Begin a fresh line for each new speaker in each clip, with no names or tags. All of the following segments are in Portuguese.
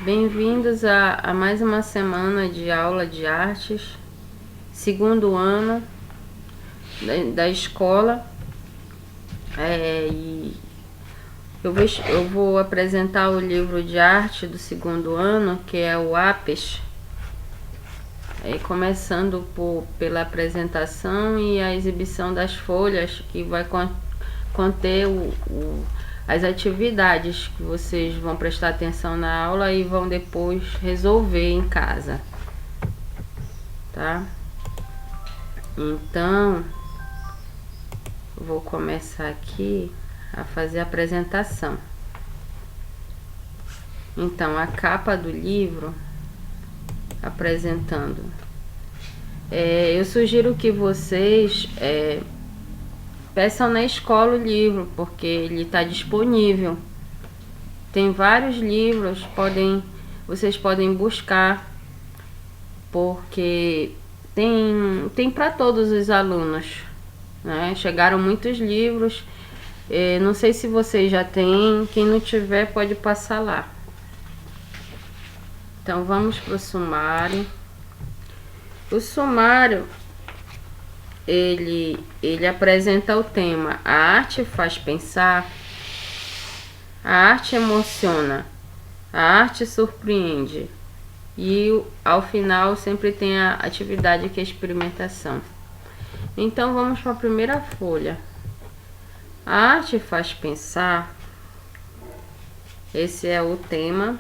Bem-vindos a mais uma semana de aula de artes, segundo ano da escola. E eu vou apresentar o livro de arte do segundo ano, que é o APES, começando pela apresentação e a exibição das folhas, que vai conter as atividades que vocês vão prestar atenção na aula e vão depois resolver em casa, tá? Então, vou começar aqui a fazer a apresentação. Então, a capa do livro apresentando. Eu sugiro que vocês peçam na escola o livro, porque ele está disponível. Tem vários livros, vocês podem buscar, porque tem para todos os alunos, né? Chegaram muitos livros, não sei se vocês já têm, quem não tiver pode passar lá. Então vamos para o sumário. O sumário ele apresenta o tema: a arte faz pensar, a arte emociona, a arte surpreende. E ao final sempre tem a atividade, que é a experimentação. Então vamos para a primeira folha. A arte faz pensar. Esse é o tema.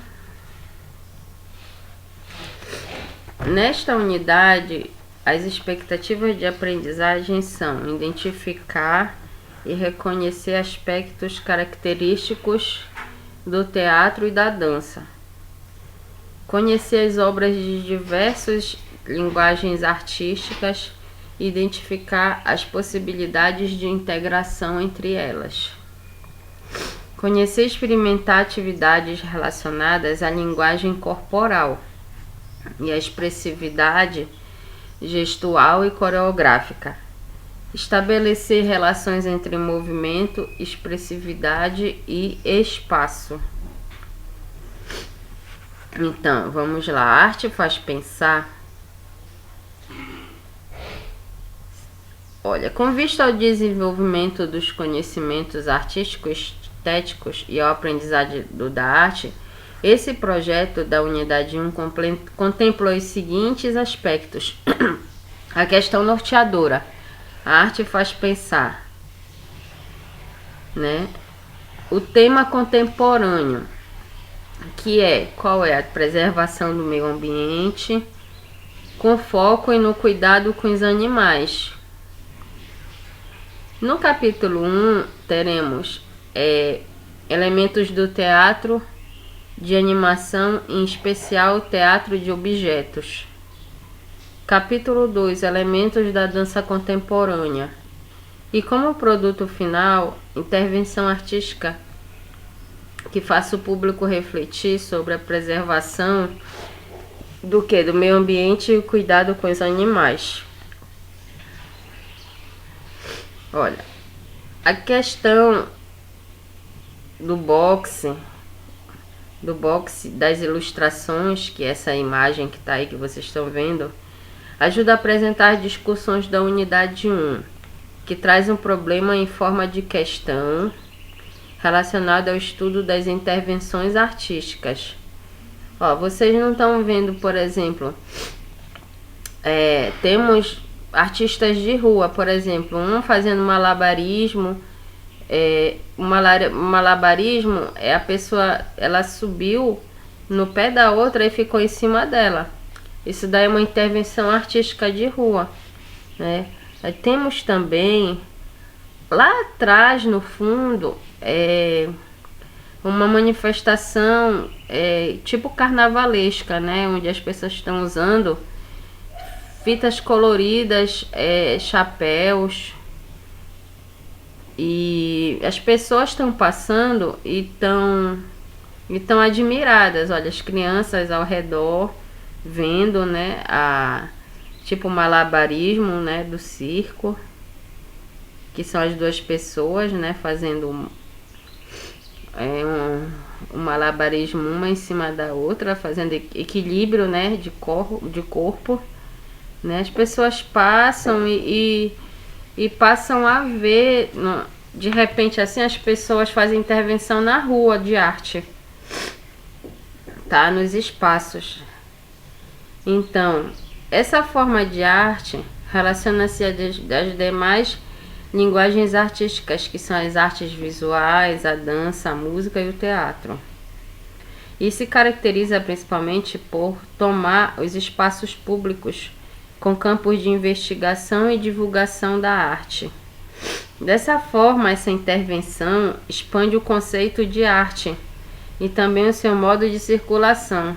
Nesta unidade, as expectativas de aprendizagem são identificar e reconhecer aspectos característicos do teatro e da dança, conhecer as obras de diversas linguagens artísticas e identificar as possibilidades de integração entre elas, conhecer e experimentar atividades relacionadas à linguagem corporal e à expressividade gestual e coreográfica, estabelecer relações entre movimento, expressividade e espaço. Então, vamos lá. A arte faz pensar. Olha, com vista ao desenvolvimento dos conhecimentos artísticos, estéticos e ao aprendizado da arte, esse projeto da unidade 1 contemplou os seguintes aspectos. A questão norteadora. A arte faz pensar, né? O tema contemporâneo, que qual é a preservação do meio ambiente, com foco no cuidado com os animais. No capítulo 1 teremos elementos do teatro de animação, em especial teatro de objetos. Capítulo 2, elementos da dança contemporânea. E como produto final, intervenção artística que faça o público refletir sobre a preservação do meio ambiente e o cuidado com os animais. Olha, a questão do boxe das ilustrações, que é essa imagem que está aí, que vocês estão vendo, ajuda a apresentar discussões da unidade 1, que traz um problema em forma de questão relacionado ao estudo das intervenções artísticas. Vocês não estão vendo, por exemplo, temos artistas de rua, por exemplo, um fazendo malabarismo. Malabarismo é a pessoa, ela subiu no pé da outra e ficou em cima dela. Isso daí é uma intervenção artística de rua, né? Aí temos também lá atrás, no fundo, uma manifestação tipo carnavalesca, né? Onde as pessoas estão usando fitas coloridas, chapéus. E as pessoas estão passando e estão admiradas. Olha, as crianças ao redor vendo, né, tipo malabarismo, né, do circo, que são as duas pessoas, né, fazendo um malabarismo uma em cima da outra, fazendo equilíbrio, né, de corpo, né? As pessoas passam e passam a ver, de repente assim, as pessoas fazem intervenção na rua de arte, tá? Nos espaços. Então, essa forma de arte relaciona-se às demais linguagens artísticas, que são as artes visuais, a dança, a música e o teatro. E se caracteriza principalmente por tomar os espaços públicos com campos de investigação e divulgação da arte. Dessa forma, essa intervenção expande o conceito de arte e também o seu modo de circulação.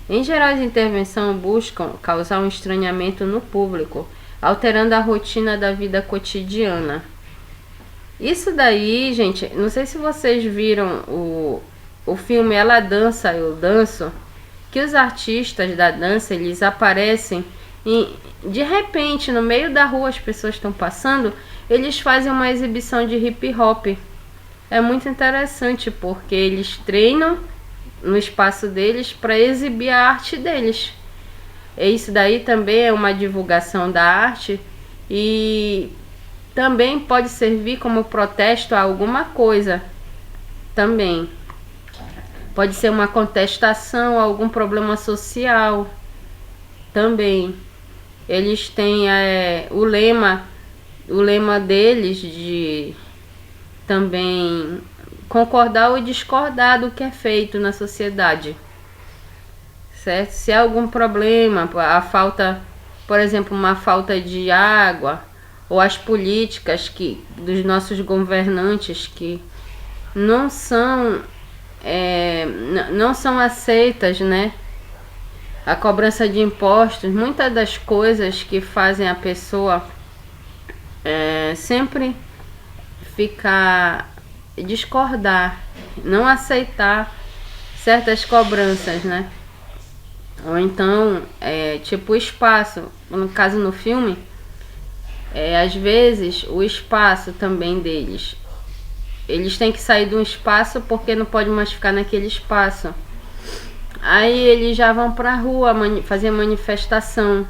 Em geral, as intervenções buscam causar um estranhamento no público, alterando a rotina da vida cotidiana. Isso daí, gente, não sei se vocês viram o filme Ela Dança, Eu Danço, que os artistas da dança, eles aparecem de repente, no meio da rua, as pessoas estão passando, eles fazem uma exibição de hip hop. É muito interessante, porque eles treinam no espaço deles para exibir a arte deles. Isso daí também é uma divulgação da arte e também pode servir como protesto a alguma coisa. Também pode ser uma contestação a algum problema social. Também eles têm o lema deles de também concordar ou discordar do que é feito na sociedade. Certo? Se há algum problema, a falta, por exemplo, uma falta de água, ou as políticas dos nossos governantes que não são aceitas, né? A cobrança de impostos, muitas das coisas que fazem a pessoa sempre discordar, não aceitar certas cobranças, né? Ou então, tipo o espaço, no caso no filme, às vezes o espaço também deles, eles têm que sair de um espaço porque não pode mais ficar naquele espaço. Aí eles já vão pra rua fazer manifestação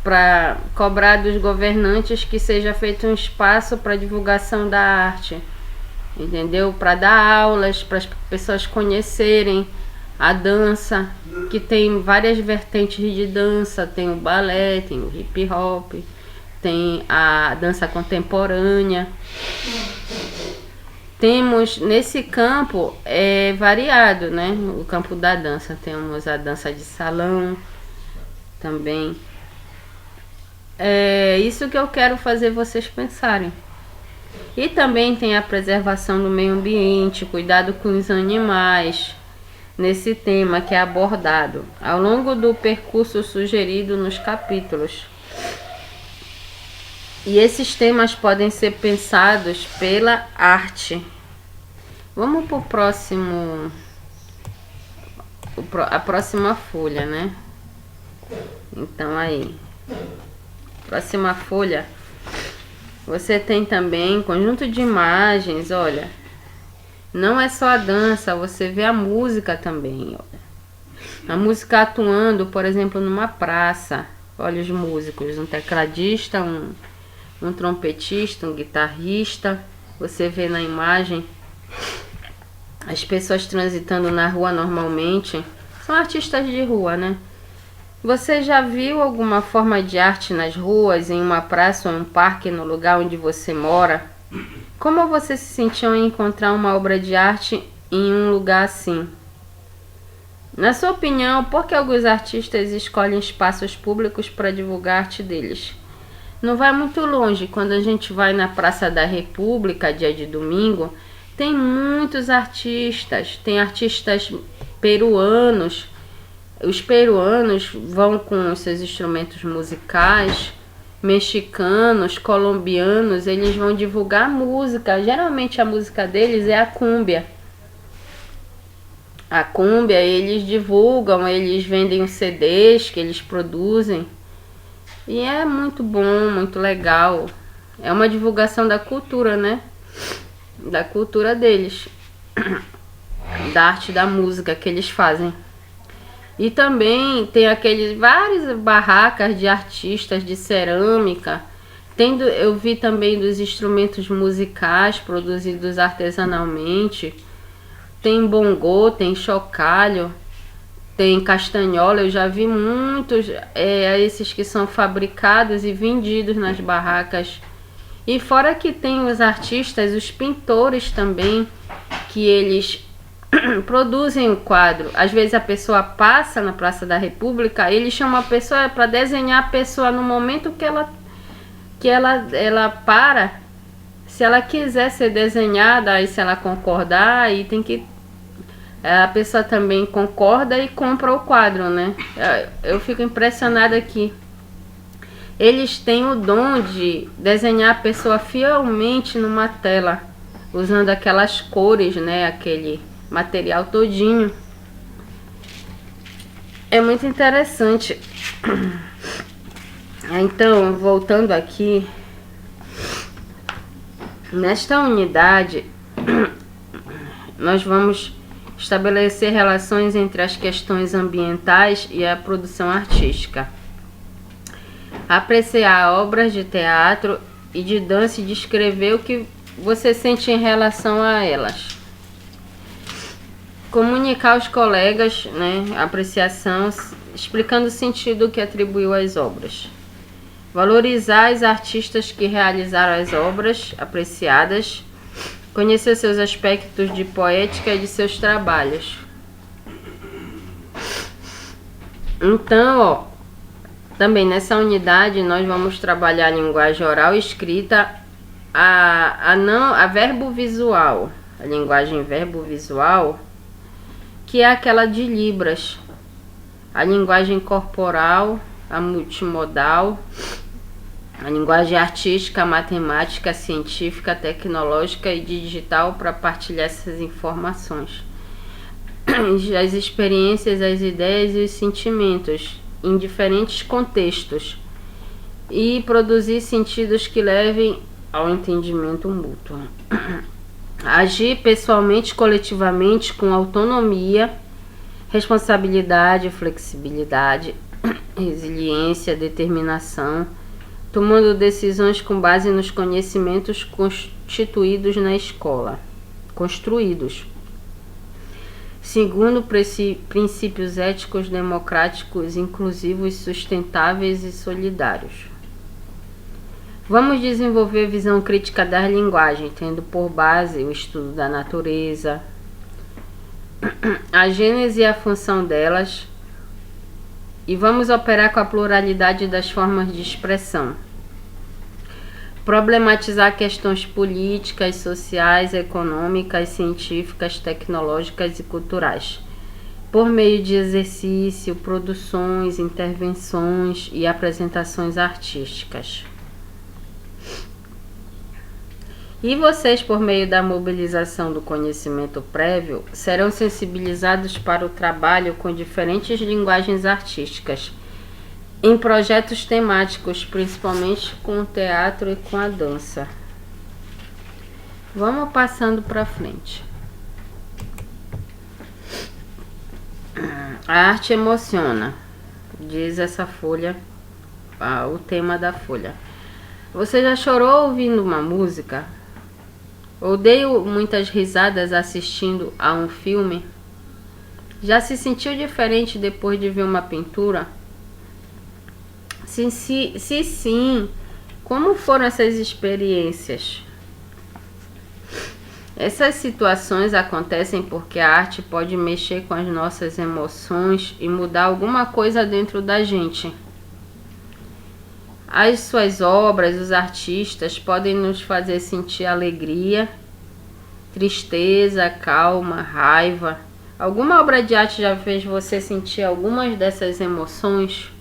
para cobrar dos governantes que seja feito um espaço para divulgação da arte, entendeu? Para dar aulas, para as pessoas conhecerem a dança, que tem várias vertentes de dança, tem o balé, tem o hip hop, tem a dança contemporânea. Temos nesse campo variado, né? O campo da dança, temos a dança de salão também. É isso que eu quero fazer vocês pensarem. E também tem a preservação do meio ambiente, cuidado com os animais, nesse tema que é abordado ao longo do percurso sugerido nos capítulos. E esses temas podem ser pensados pela arte. Vamos para o próximo, a próxima folha, né? Então aí, próxima folha, você tem também conjunto de imagens, olha. Não é só a dança, você vê a música também, olha. A música atuando, por exemplo, numa praça. Olha os músicos, um tecladista, um trompetista, um guitarrista. Você vê na imagem as pessoas transitando na rua normalmente. São artistas de rua, né? Você já viu alguma forma de arte nas ruas, em uma praça ou um parque, no lugar onde você mora? Como você se sentiu em encontrar uma obra de arte em um lugar assim? Na sua opinião, por que alguns artistas escolhem espaços públicos para divulgar a arte deles? Não vai muito longe, quando a gente vai na Praça da República, dia de domingo, tem muitos artistas, tem artistas peruanos. Os peruanos vão com os seus instrumentos musicais, mexicanos, colombianos, eles vão divulgar música. Geralmente a música deles é a cúmbia. A cúmbia eles divulgam, eles vendem os CDs que eles produzem. E é muito bom, muito legal. É uma divulgação da cultura, né? da cultura deles, da arte da música que eles fazem. E também tem aqueles várias barracas de artistas de cerâmica. Eu vi também dos instrumentos musicais produzidos artesanalmente. Tem bongô, tem chocalho, tem castanhola. Eu já vi muitos, esses que são fabricados e vendidos nas barracas. E fora que tem os artistas, os pintores também, que eles produzem o quadro. Às vezes a pessoa passa na Praça da República, ele chama a pessoa para desenhar a pessoa no momento que ela para. Se ela quiser ser desenhada, aí se ela concordar, aí tem que... A pessoa também concorda e compra o quadro, né? Eu fico impressionada aqui. Eles têm o dom de desenhar a pessoa fielmente numa tela, usando aquelas cores, né? Aquele material todinho. É muito interessante. Então, voltando aqui, nesta unidade, nós vamos estabelecer relações entre as questões ambientais e a produção artística. Apreciar obras de teatro e de dança e descrever o que você sente em relação a elas. Comunicar aos colegas, né, a apreciação, explicando o sentido que atribuiu às obras. Valorizar os artistas que realizaram as obras apreciadas. Conhecer seus aspectos de poética e de seus trabalhos. Então, também nessa unidade nós vamos trabalhar a linguagem oral e escrita, a verbo visual, a linguagem verbo visual, que é aquela de Libras, a linguagem corporal, a multimodal, a linguagem artística, matemática, científica, tecnológica e digital para partilhar essas informações. As experiências, as ideias e os sentimentos em diferentes contextos e produzir sentidos que levem ao entendimento mútuo. Agir pessoalmente, coletivamente, com autonomia, responsabilidade, flexibilidade, resiliência, determinação, tomando decisões com base nos conhecimentos constituídos na escola, construídos, segundo princípios éticos, democráticos, inclusivos, sustentáveis e solidários. Vamos desenvolver visão crítica das linguagens, tendo por base o estudo da natureza, a gênese e a função delas, e vamos operar com a pluralidade das formas de expressão. Problematizar questões políticas, sociais, econômicas, científicas, tecnológicas e culturais, por meio de exercício, produções, intervenções e apresentações artísticas. E vocês, por meio da mobilização do conhecimento prévio, serão sensibilizados para o trabalho com diferentes linguagens artísticas, em projetos temáticos, principalmente com o teatro e com a dança. Vamos passando para frente. A arte emociona, diz essa folha, o tema da folha. Você já chorou ouvindo uma música? Ou deu muitas risadas assistindo a um filme? Já se sentiu diferente depois de ver uma pintura? Se sim, como foram essas experiências? Essas situações acontecem porque a arte pode mexer com as nossas emoções e mudar alguma coisa dentro da gente. As suas obras, os artistas, podem nos fazer sentir alegria, tristeza, calma, raiva. Alguma obra de arte já fez você sentir algumas dessas emoções?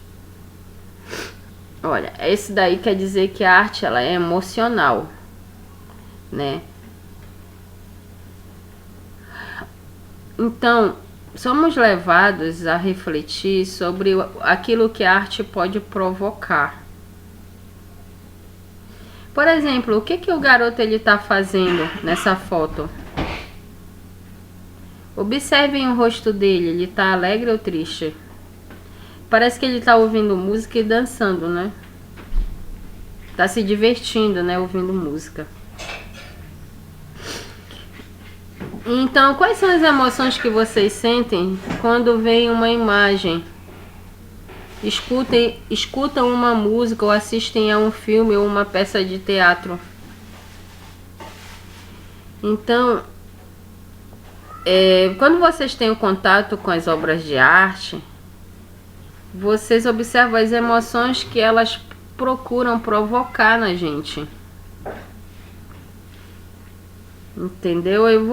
Olha, esse daí quer dizer que a arte ela é emocional, né? Então, somos levados a refletir sobre aquilo que a arte pode provocar. Por exemplo, o que que o garoto ele tá fazendo nessa foto? Observem o rosto dele, ele tá alegre ou triste? Parece que ele tá ouvindo música e dançando, né? Tá se divertindo, né, ouvindo música. Então, quais são as emoções que vocês sentem quando veem uma imagem? Escutam uma música ou assistem a um filme ou uma peça de teatro? Então, quando vocês têm o contato com as obras de arte, vocês observam as emoções que elas procuram provocar na gente. Entendeu? Eu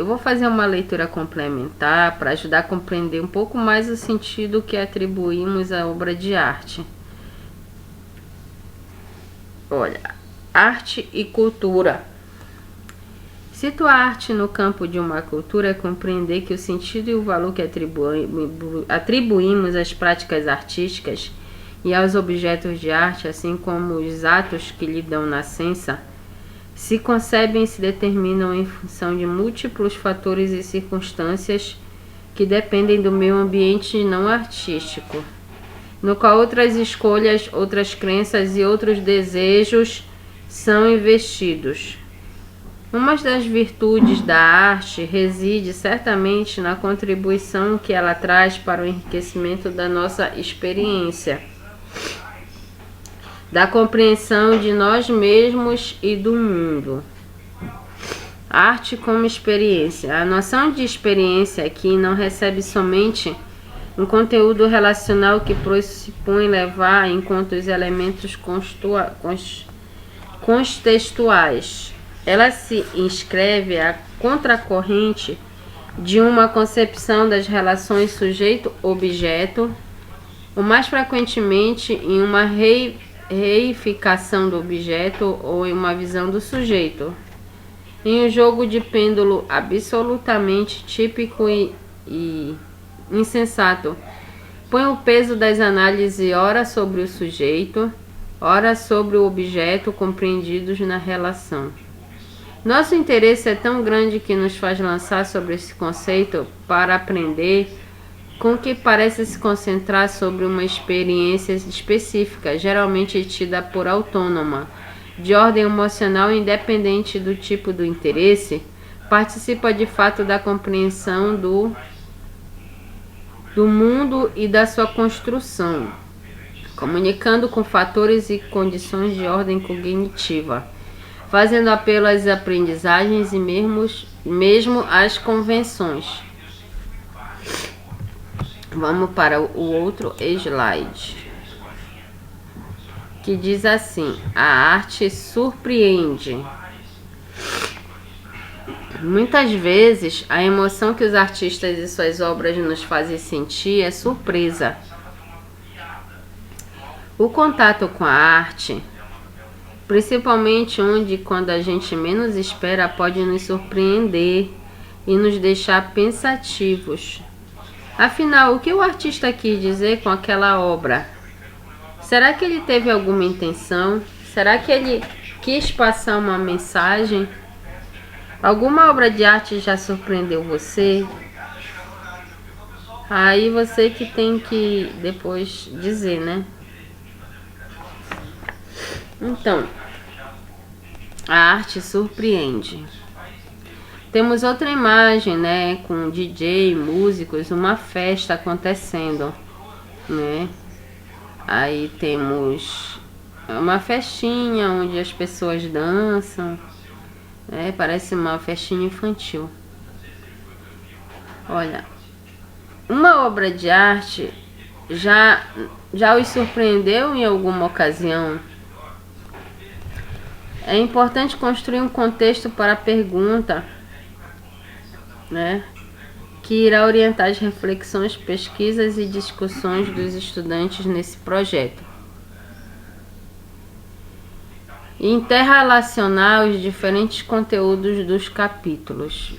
vou fazer uma leitura complementar para ajudar a compreender um pouco mais o sentido que atribuímos à obra de arte. Olha, arte e cultura. Situar a arte no campo de uma cultura é compreender que o sentido e o valor que atribuímos às práticas artísticas e aos objetos de arte, assim como os atos que lhe dão nascença, se concebem e se determinam em função de múltiplos fatores e circunstâncias que dependem do meio ambiente não artístico, no qual outras escolhas, outras crenças e outros desejos são investidos. Uma das virtudes da arte reside certamente na contribuição que ela traz para o enriquecimento da nossa experiência, da compreensão de nós mesmos e do mundo. Arte como experiência. A noção de experiência aqui não recebe somente um conteúdo relacional que pressupõe levar em conta os elementos contextuais. Ela se inscreve à contracorrente de uma concepção das relações sujeito-objeto, ou mais frequentemente em uma reificação do objeto ou em uma visão do sujeito. Em um jogo de pêndulo absolutamente típico e insensato, põe o peso das análises ora sobre o sujeito, ora sobre o objeto compreendidos na relação. Nosso interesse é tão grande que nos faz lançar sobre esse conceito para aprender, com que parece se concentrar sobre uma experiência específica, geralmente tida por autônoma, de ordem emocional independente do tipo do interesse, participa de fato da compreensão do mundo e da sua construção, comunicando com fatores e condições de ordem cognitiva, fazendo apelo às aprendizagens e mesmo às convenções. Vamos para o outro slide, que diz assim: a arte surpreende. Muitas vezes, a emoção que os artistas e suas obras nos fazem sentir é surpresa. O contato com a arte, principalmente onde quando a gente menos espera, pode nos surpreender e nos deixar pensativos. Afinal, o que o artista quis dizer com aquela obra? Será que ele teve alguma intenção? Será que ele quis passar uma mensagem? Alguma obra de arte já surpreendeu você? Aí você que tem que depois dizer, né? Então, a arte surpreende. Temos outra imagem, né, com DJ, músicos, uma festa acontecendo, né? Aí temos uma festinha onde as pessoas dançam, né? Parece uma festinha infantil. Olha, uma obra de arte já os surpreendeu em alguma ocasião? É importante construir um contexto para a pergunta, né, que irá orientar as reflexões, pesquisas e discussões dos estudantes nesse projeto. Interrelacionar os diferentes conteúdos dos capítulos.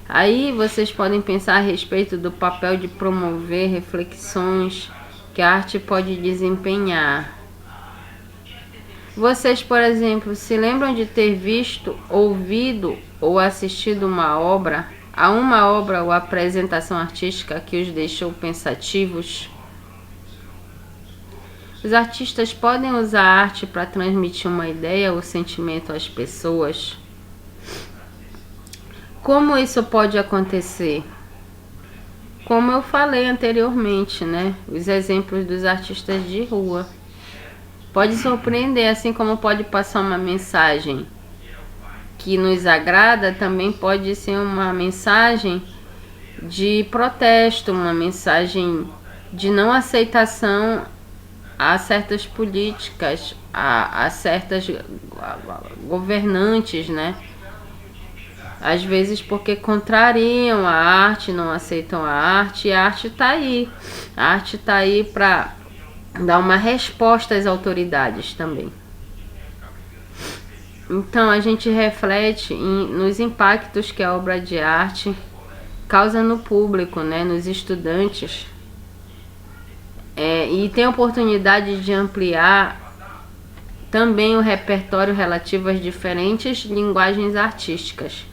Aí vocês podem pensar a respeito do papel de promover reflexões que a arte pode desempenhar. Vocês, por exemplo, se lembram de ter visto, ouvido ou assistido uma obra, a uma obra ou apresentação artística que os deixou pensativos? Os artistas podem usar a arte para transmitir uma ideia ou sentimento às pessoas? Como isso pode acontecer? Como eu falei anteriormente, né? Os exemplos dos artistas de rua. Pode surpreender, assim como pode passar uma mensagem que nos agrada, também pode ser uma mensagem de protesto, uma mensagem de não aceitação a certas políticas, a certas governantes, né? Às vezes porque contrariam a arte, não aceitam a arte, e a arte está aí. A arte está aí para dar uma resposta às autoridades também. Então a gente reflete nos impactos que a obra de arte causa no público, né, nos estudantes, e tem a oportunidade de ampliar também o repertório relativo às diferentes linguagens artísticas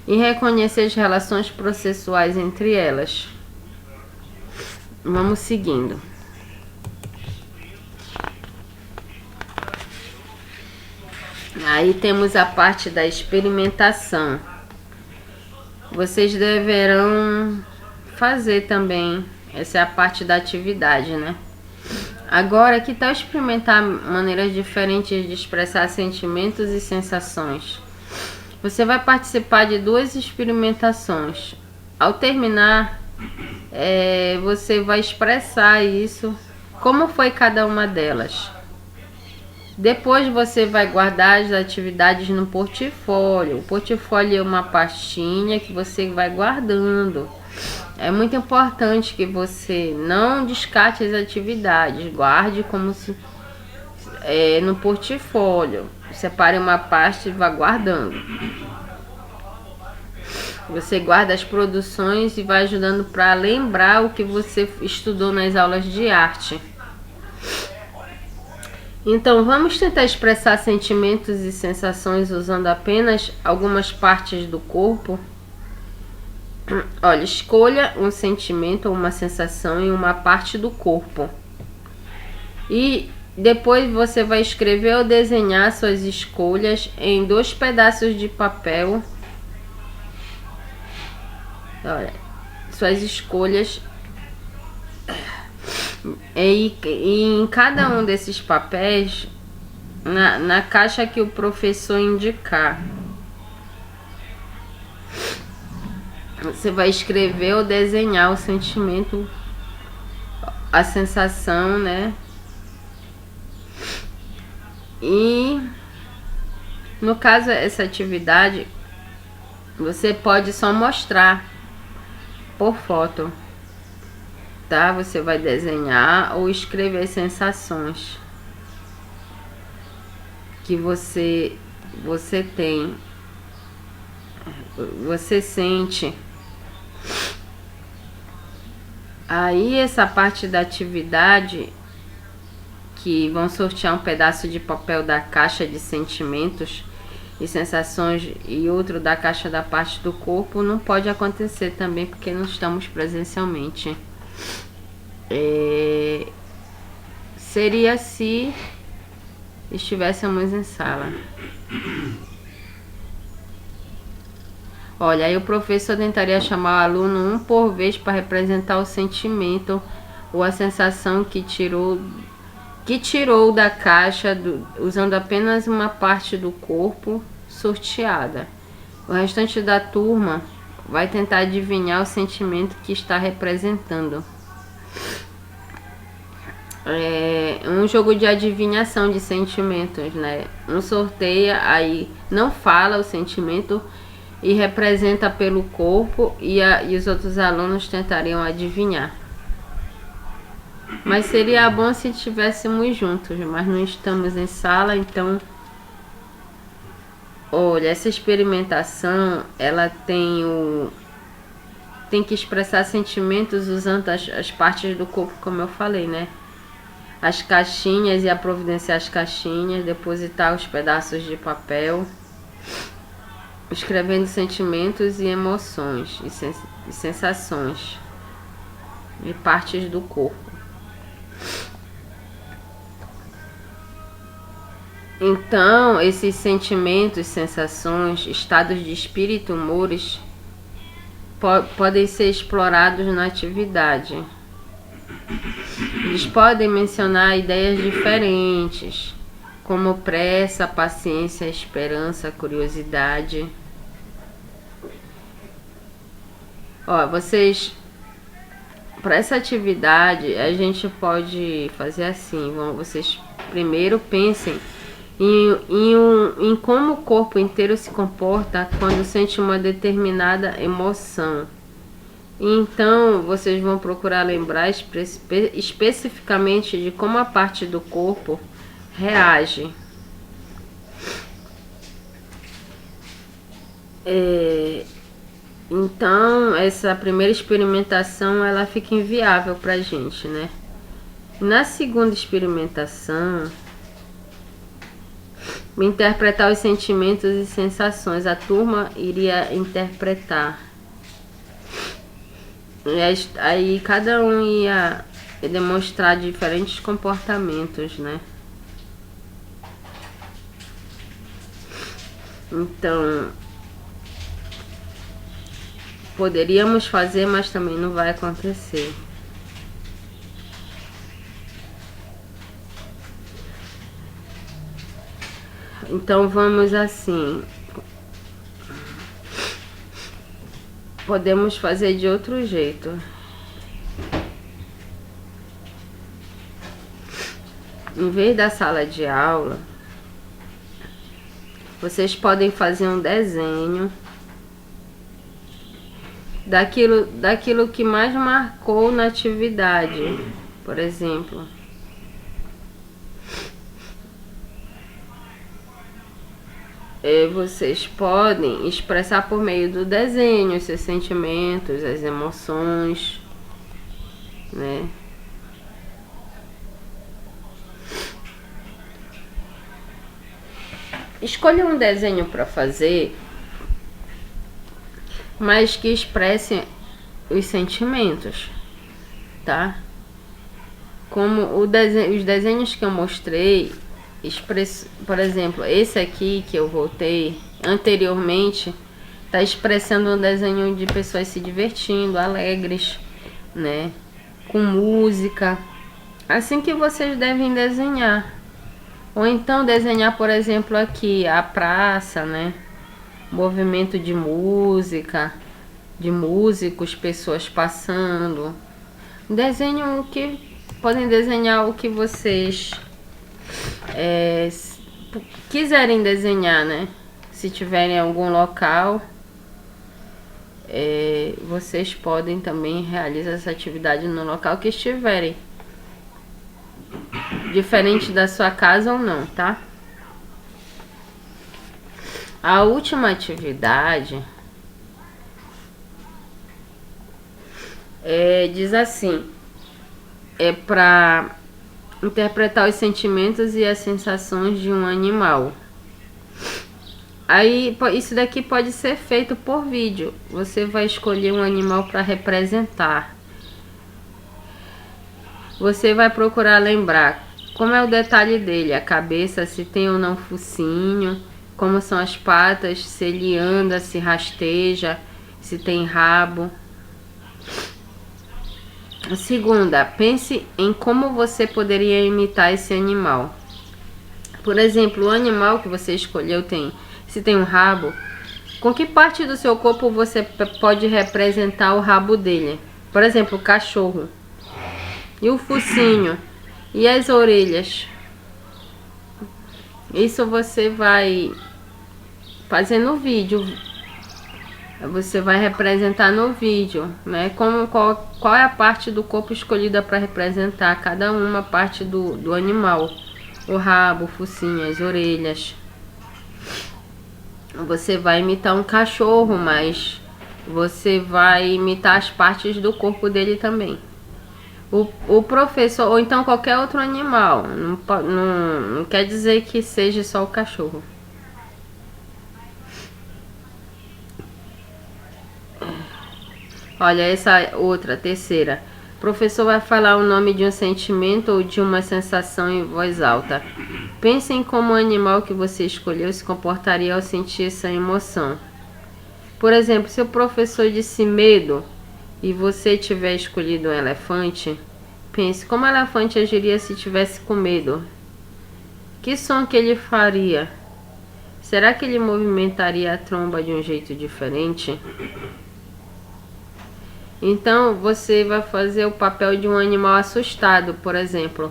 e reconhecer as relações processuais entre elas. Vamos seguindo. Aí temos a parte da experimentação. Vocês deverão fazer também. Essa é a parte da atividade, né? Agora, que tal experimentar maneiras diferentes de expressar sentimentos e sensações? Você vai participar de 2 experimentações. Ao terminar, você vai expressar isso, como foi cada uma delas. Depois você vai guardar as atividades no portfólio. O portfólio é uma pastinha que você vai guardando. É muito importante que você não descarte as atividades. Guarde como se no portfólio. Separe uma pasta e vá guardando. Você guarda as produções e vai ajudando para lembrar o que você estudou nas aulas de arte. Então, vamos tentar expressar sentimentos e sensações usando apenas algumas partes do corpo. Olha, escolha um sentimento ou uma sensação em uma parte do corpo. E depois você vai escrever ou desenhar suas escolhas em 2 pedaços de papel. Olha, suas escolhas. E em cada um desses papéis, na caixa que o professor indicar, você vai escrever ou desenhar o sentimento, a sensação, né? E no caso, essa atividade você pode só mostrar por foto, tá? Você vai desenhar ou escrever sensações que você tem, você sente. Aí essa parte da atividade, que vão sortear um pedaço de papel da caixa de sentimentos e sensações e outro da caixa da parte do corpo, não pode acontecer também porque não estamos presencialmente. Seria se estivéssemos em sala. Olha, aí o professor tentaria chamar o aluno um por vez para representar o sentimento ou a sensação que tirou da caixa, usando apenas uma parte do corpo sorteada. O restante da turma vai tentar adivinhar o sentimento que está representando. É um jogo de adivinhação de sentimentos, né? Um sorteia, aí não fala o sentimento e representa pelo corpo, e os outros alunos tentariam adivinhar. Mas seria bom se estivéssemos juntos, mas não estamos em sala, então... Olha, essa experimentação, ela tem que expressar sentimentos usando as partes do corpo, como eu falei, né? as caixinhas e a providenciar as caixinhas, depositar os pedaços de papel, escrevendo sentimentos e emoções e sensações e partes do corpo. Então, esses sentimentos, sensações, estados de espírito, humores podem ser explorados na atividade. Eles podem mencionar ideias diferentes, como pressa, paciência, esperança, curiosidade. Ó, vocês, para essa atividade, a gente pode fazer assim. Vocês primeiro pensem em como o corpo inteiro se comporta quando sente uma determinada emoção. Então, vocês vão procurar lembrar especificamente de como a parte do corpo reage. Então, essa primeira experimentação, ela fica inviável pra gente, né? Na segunda experimentação, interpretar os sentimentos e sensações. A turma iria interpretar. E aí cada um ia demonstrar diferentes comportamentos, né? Então, poderíamos fazer, mas também não vai acontecer. Então vamos assim. Podemos fazer de outro jeito. Em vez da sala de aula, vocês podem fazer um desenho daquilo que mais marcou na atividade. Por exemplo, vocês podem expressar por meio do desenho os seus sentimentos, as emoções, né? Escolha um desenho para fazer, mas que expresse os sentimentos, tá? Como os desenhos que eu mostrei, por exemplo, esse aqui que eu voltei anteriormente, tá expressando um desenho de pessoas se divertindo, alegres, né? Com música. Assim que vocês devem desenhar. Ou então desenhar, por exemplo, aqui a praça, né? Movimento de música, de músicos, pessoas passando. Desenham podem desenhar o que vocês quiserem desenhar, né? Se tiverem algum local, vocês podem também realizar essa atividade no local que estiverem, diferente da sua casa ou não, tá? A última atividade diz assim: é para interpretar os sentimentos e as sensações de um animal. Aí, isso daqui pode ser feito por vídeo. Você vai escolher um animal para representar. Você vai procurar lembrar como é o detalhe dele, a cabeça, se tem ou não focinho, como são as patas, se ele anda, se rasteja, se tem rabo. Segunda, pense em como você poderia imitar esse animal. Por exemplo, o animal que você escolheu se tem um rabo, com que parte do seu corpo você pode representar o rabo dele? Por exemplo, o cachorro. E o focinho? E as orelhas? Isso você vai fazer no vídeo. Você vai representar no vídeo, né? Qual é a parte do corpo escolhida para representar cada uma parte do animal? O rabo, o focinho, as orelhas. Você vai imitar um cachorro, mas você vai imitar as partes do corpo dele também. O professor, ou então qualquer outro animal, não quer dizer que seja só o cachorro. Olha, essa outra, terceira. O professor vai falar o nome de um sentimento ou de uma sensação em voz alta. Pense em como o animal que você escolheu se comportaria ao sentir essa emoção. Por exemplo, se o professor disse medo e você tiver escolhido um elefante, pense como o elefante agiria se tivesse com medo. Que som que ele faria? Será que ele movimentaria a tromba de um jeito diferente? Então, você vai fazer o papel de um animal assustado, por exemplo.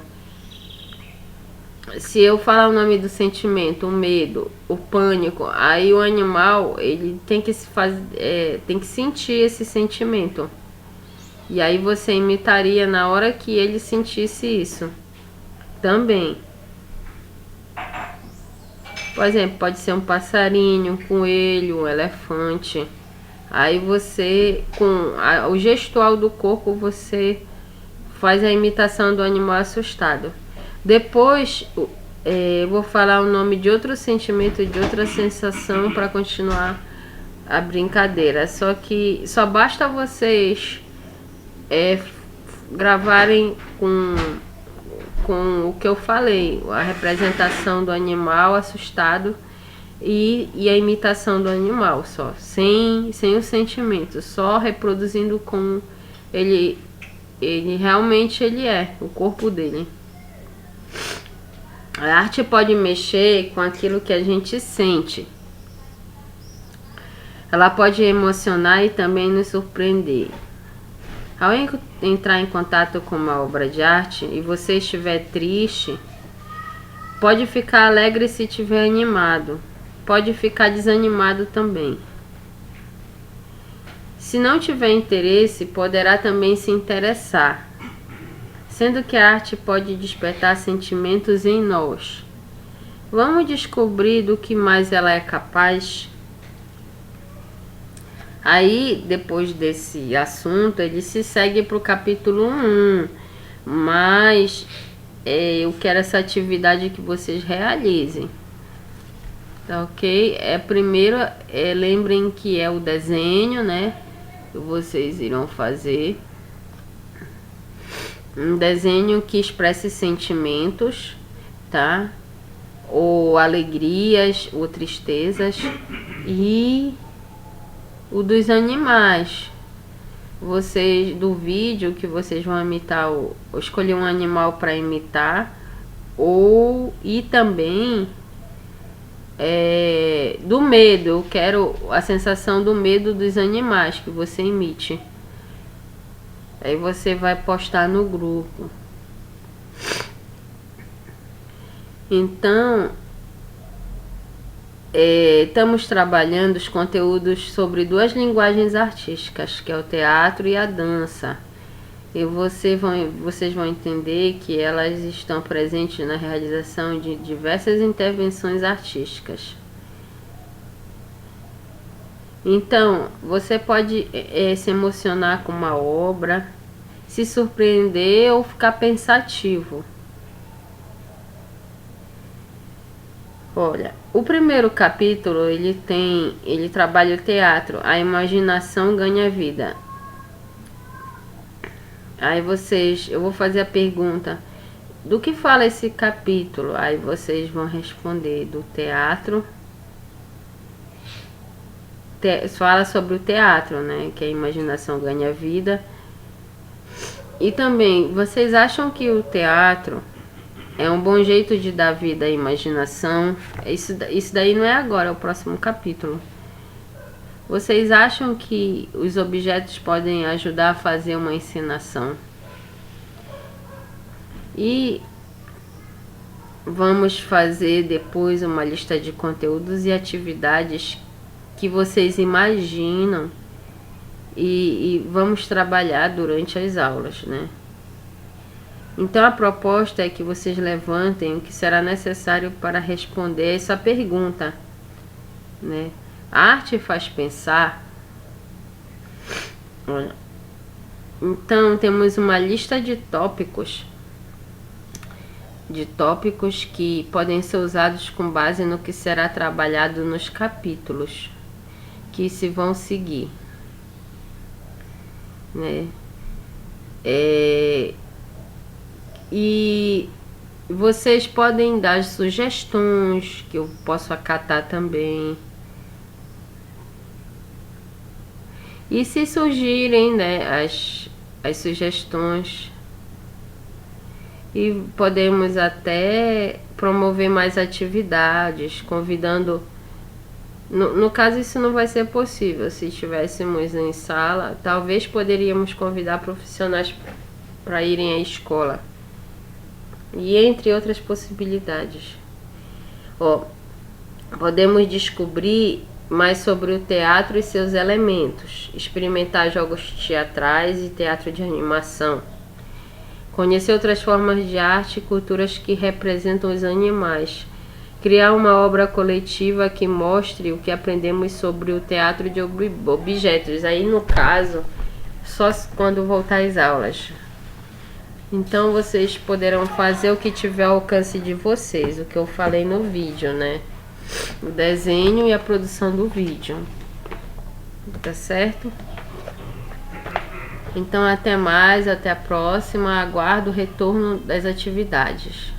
Se eu falar o nome do sentimento, o medo, o pânico, aí o animal ele tem que tem que sentir esse sentimento. E aí você imitaria na hora que ele sentisse isso. Também. Por exemplo, pode ser um passarinho, um coelho, um elefante. Aí você, com o gestual do corpo, você faz a imitação do animal assustado. Depois, eu vou falar o nome de outro sentimento, de outra sensação para continuar a brincadeira. Só que só basta vocês gravarem com o que eu falei, a representação do animal assustado e a imitação do animal só, sem o sentimento, só reproduzindo como ele realmente ele é, o corpo dele. A arte pode mexer com aquilo que a gente sente. Ela pode emocionar e também nos surpreender. Ao entrar em contato com uma obra de arte e você estiver triste, pode ficar alegre se estiver animado. Pode ficar desanimado também. Se não tiver interesse, poderá também se interessar, sendo que a arte pode despertar sentimentos em nós. Vamos descobrir do que mais ela é capaz? Aí, depois desse assunto, ele se segue para o capítulo 1, mas eu quero essa atividade que vocês realizem. Tá ok? Primeiro, lembrem que é o desenho, né? Que vocês irão fazer. Um desenho que expresse sentimentos, tá? Ou alegrias, ou tristezas. E o dos animais. Vocês, do vídeo que vocês vão imitar, ou escolher um animal para imitar. E também do medo, eu quero a sensação do medo dos animais que você imite. Aí você vai postar no grupo. Então, estamos trabalhando os conteúdos sobre duas linguagens artísticas, que é o teatro e a dança. E vocês vão entender que elas estão presentes na realização de diversas intervenções artísticas. Então, você pode se emocionar com uma obra, se surpreender ou ficar pensativo. Olha, o primeiro capítulo ele trabalha o teatro, a imaginação ganha vida. Aí eu vou fazer a pergunta, do que fala esse capítulo? Aí vocês vão responder do teatro. Fala sobre o teatro, né? Que a imaginação ganha vida. E também, vocês acham que o teatro é um bom jeito de dar vida à imaginação? Isso daí não é agora, é o próximo capítulo. Vocês acham que os objetos podem ajudar a fazer uma encenação? E vamos fazer depois uma lista de conteúdos e atividades que vocês imaginam e vamos trabalhar durante as aulas, né? Então a proposta é que vocês levantem o que será necessário para responder essa pergunta, né? A arte faz pensar. Olha, Então, temos uma lista de tópicos que podem ser usados com base no que será trabalhado nos capítulos que se vão seguir, né? E vocês podem dar sugestões que eu posso acatar também. E se surgirem, né, as sugestões, e podemos até promover mais atividades, convidando. No caso, isso não vai ser possível. Se estivéssemos em sala, talvez poderíamos convidar profissionais para irem à escola. E entre outras possibilidades. Podemos descobrir mais sobre o teatro e seus elementos, experimentar jogos teatrais e teatro de animação, conhecer outras formas de arte e culturas que representam os animais, criar uma obra coletiva que mostre o que aprendemos sobre o teatro de objetos. Aí, no caso, só quando voltar às aulas. Então, vocês poderão fazer o que tiver ao alcance de vocês, o que eu falei no vídeo, né? O desenho e a produção do vídeo. Tá certo? Então, até mais, até a próxima. Aguardo o retorno das atividades.